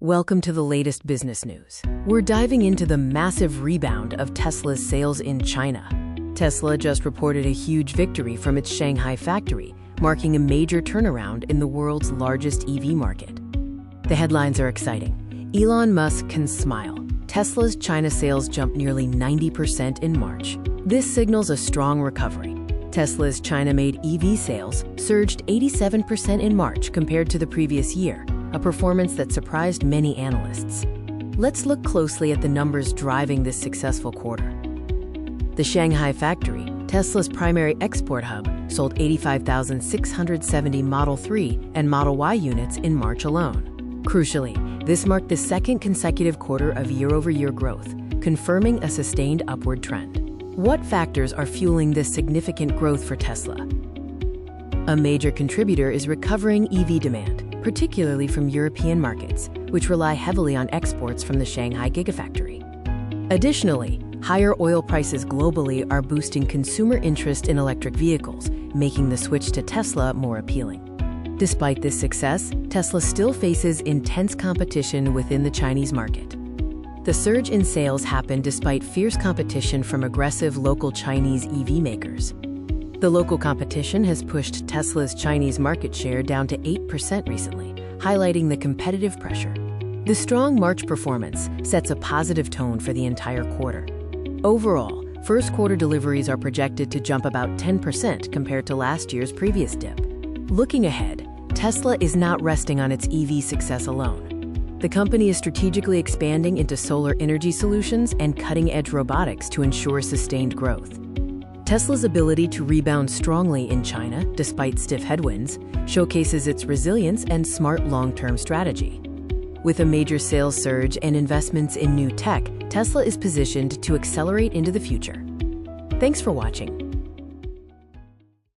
Welcome to the latest business news. We're diving into the massive rebound of Tesla's sales in China. Tesla just reported a huge victory from its Shanghai factory, marking a major turnaround in the world's largest EV market. The headlines are exciting. Elon Musk can smile. Tesla's China sales jumped nearly 90% in March. This signals a strong recovery. Tesla's China-made EV sales surged 87% in March compared to the previous year, a performance that surprised many analysts. Let's look closely at the numbers driving this successful quarter. The Shanghai factory, Tesla's primary export hub, sold 85,670 Model 3 and Model Y units in March alone. Crucially, this marked the second consecutive quarter of year-over-year growth, confirming a sustained upward trend. What factors are fueling this significant growth for Tesla? A major contributor is recovering EV demand, particularly from European markets, which rely heavily on exports from the Shanghai Gigafactory. Additionally, higher oil prices globally are boosting consumer interest in electric vehicles, making the switch to Tesla more appealing. Despite this success, Tesla still faces intense competition within the Chinese market. The surge in sales happened despite fierce competition from aggressive local Chinese EV makers. The local competition has pushed Tesla's Chinese market share down to 8% recently, highlighting the competitive pressure. The strong March performance sets a positive tone for the entire quarter. Overall, first quarter deliveries are projected to jump about 10% compared to last year's previous dip. Looking ahead, Tesla is not resting on its EV success alone. The company is strategically expanding into solar energy solutions and cutting-edge robotics to ensure sustained growth. Tesla's ability to rebound strongly in China, despite stiff headwinds, showcases its resilience and smart long-term strategy. With a major sales surge and investments in new tech, Tesla is positioned to accelerate into the future. Thanks for watching.